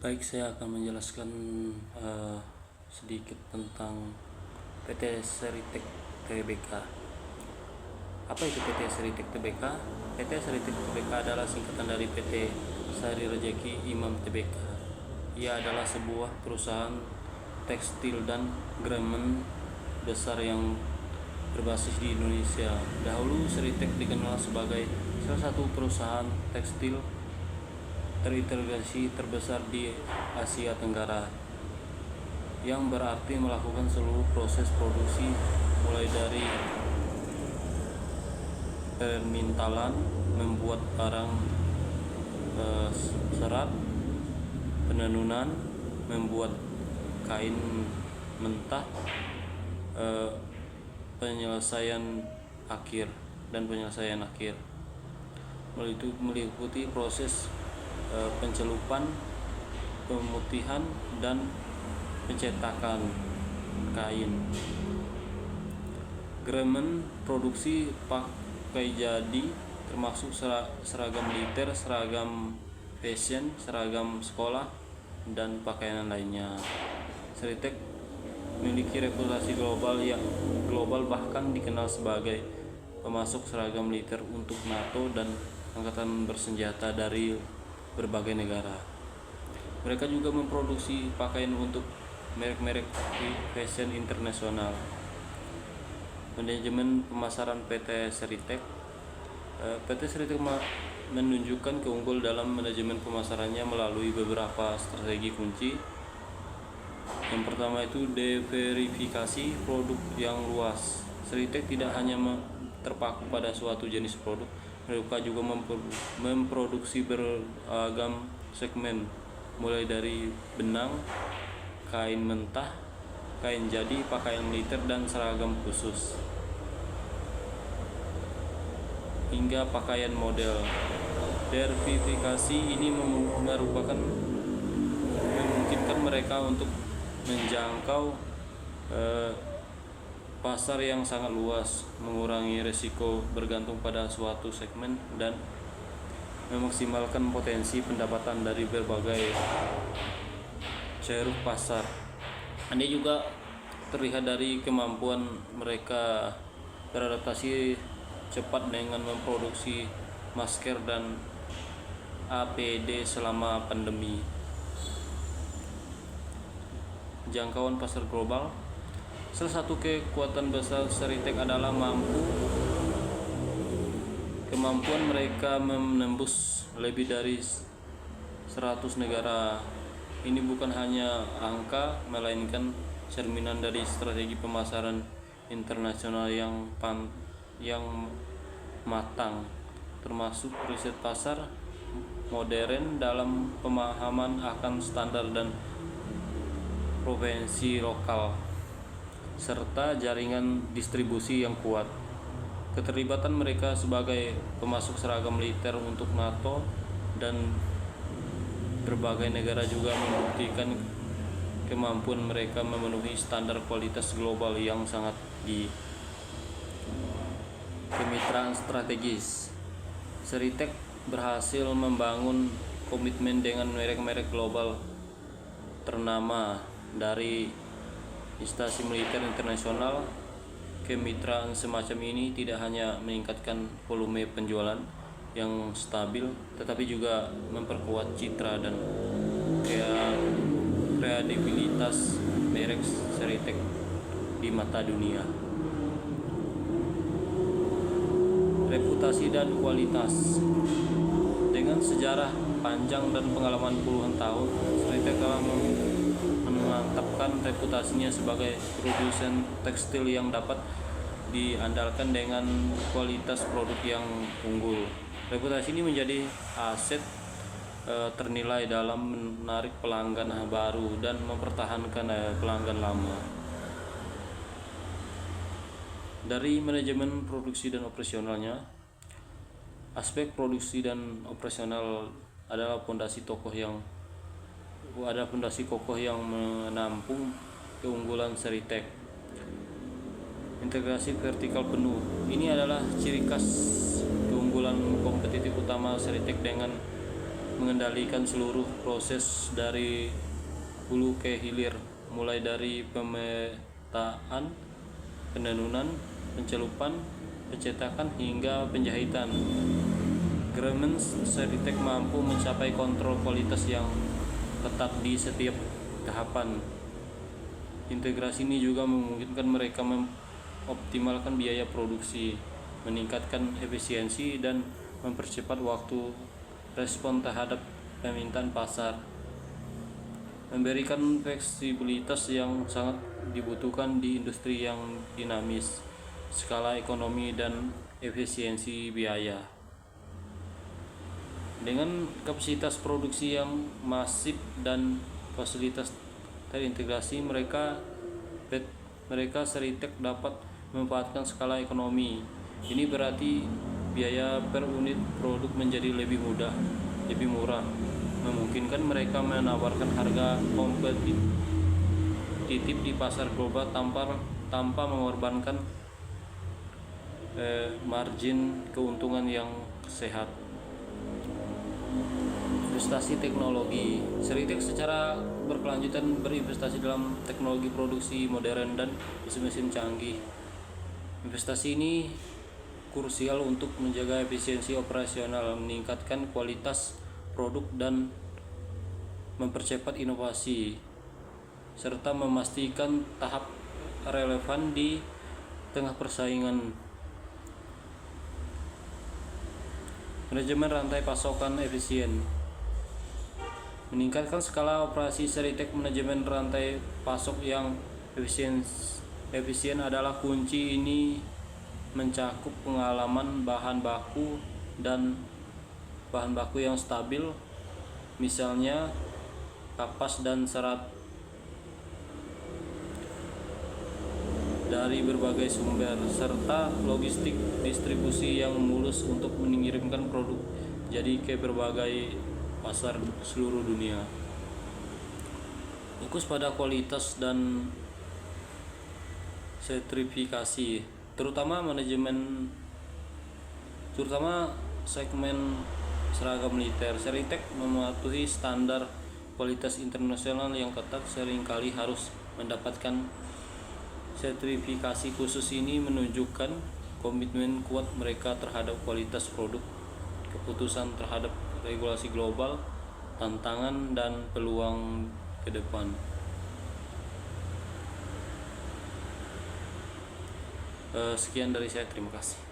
Baik, saya akan menjelaskan sedikit tentang PT Seritek Tbk. Apa itu PT Seritek Tbk? PT Seritek Tbk adalah singkatan dari PT Sari Rejeki Imam Tbk. Ia adalah sebuah perusahaan tekstil dan garmen besar yang berbasis di Indonesia. Dahulu Seritek dikenal sebagai salah satu perusahaan tekstil terintegrasi terbesar di Asia Tenggara, yang berarti melakukan seluruh proses produksi mulai dari permintalan, membuat barang serat, penenunan, membuat kain mentah, penyelesaian akhir dan penyelesaian akhir. Meliputi proses pencelupan, pemutihan, dan pencetakan kain. Garmen produksi pakai jadi termasuk seragam militer, seragam fashion, seragam sekolah, dan pakaian lainnya. Seritek memiliki reputasi global bahkan dikenal sebagai pemasok seragam militer untuk NATO dan angkatan bersenjata dari berbagai negara. Mereka juga memproduksi pakaian untuk merek-merek fashion internasional. Manajemen pemasaran PT Seritek. PT Seritek menunjukkan keunggulan dalam manajemen pemasarannya melalui beberapa strategi kunci. Yang pertama itu diversifikasi produk yang luas. Seritek tidak hanya terpaku pada suatu jenis produk, mereka juga memproduksi beragam segmen, mulai dari benang, kain mentah, kain jadi, pakaian militer, dan seragam khusus, hingga pakaian model. Diversifikasi ini memungkinkan mereka untuk menjangkau pasar yang sangat luas, mengurangi risiko bergantung pada suatu segmen, dan memaksimalkan potensi pendapatan dari berbagai ceruk pasar. Ini juga terlihat dari kemampuan mereka beradaptasi cepat dengan memproduksi masker dan APD selama pandemi. Jangkauan pasar global. Salah satu kekuatan besar Seritek adalah kemampuan mereka menembus lebih dari 100 negara. Ini bukan hanya angka, melainkan cerminan dari strategi pemasaran internasional yang matang, termasuk riset pasar modern dalam pemahaman akan standar dan provinsi lokal, serta jaringan distribusi yang kuat. Keterlibatan mereka sebagai pemasok seragam militer untuk NATO dan berbagai negara juga membuktikan kemampuan mereka memenuhi standar kualitas global yang sangat tinggi. Kemitraan strategis. Seritek berhasil membangun komitmen dengan merek-merek global ternama dari instansi militer internasional. Kemitraan semacam ini tidak hanya meningkatkan volume penjualan yang stabil, tetapi juga memperkuat citra dan kredibilitas merek Seritek di mata dunia. Reputasi dan kualitas. Dengan sejarah panjang dan pengalaman puluhan tahun, Seritek telah memantapkan reputasinya sebagai produsen tekstil yang dapat diandalkan dengan kualitas produk yang unggul. Reputasi ini menjadi aset ternilai dalam menarik pelanggan baru dan mempertahankan pelanggan lama. Dari manajemen produksi dan operasionalnya, aspek produksi dan operasional adalah fondasi kokoh yang menampung keunggulan Seritek. Integrasi vertikal penuh. Ini adalah ciri khas keunggulan kompetitif utama Seritek dengan mengendalikan seluruh proses dari hulu ke hilir, mulai dari pemetaan, penenunan, pencelupan, pencetakan hingga penjahitan. Grumman Seritek mampu mencapai kontrol kualitas yang ketat di setiap tahapan. Integrasi ini juga memungkinkan mereka mengoptimalkan biaya produksi, meningkatkan efisiensi, dan mempercepat waktu respon terhadap permintaan pasar, memberikan fleksibilitas yang sangat dibutuhkan di industri yang dinamis, skala ekonomi, dan efisiensi biaya. Dengan kapasitas produksi yang masif dan fasilitas terintegrasi, mereka Seritek dapat memanfaatkan skala ekonomi. Ini berarti biaya per unit produk menjadi lebih murah, memungkinkan mereka menawarkan harga kompetitif di pasar global tanpa mengorbankan margin keuntungan yang sehat. Investasi teknologi. Seritek secara berkelanjutan berinvestasi dalam teknologi produksi modern dan mesin-mesin canggih. Investasi ini krusial untuk menjaga efisiensi operasional, meningkatkan kualitas produk, dan mempercepat inovasi, serta memastikan tahap relevan di tengah persaingan. Manajemen rantai pasokan efisien. Meningkatkan skala operasi Seritek, manajemen rantai pasok yang efisien adalah kunci. Ini mencakup pengalaman bahan baku yang stabil, misalnya kapas dan serat, dari berbagai sumber, serta logistik distribusi yang mulus untuk mengirimkan produk jadi ke berbagai pasar seluruh dunia. Fokus pada kualitas dan sertifikasi, terutama segmen seragam militer. Seritek mematuhi standar kualitas internasional yang ketat, seringkali harus mendapatkan sertifikasi khusus. Ini menunjukkan komitmen kuat mereka terhadap kualitas produk, keputusan terhadap regulasi global, tantangan dan peluang ke depan. Sekian dari saya, terima kasih.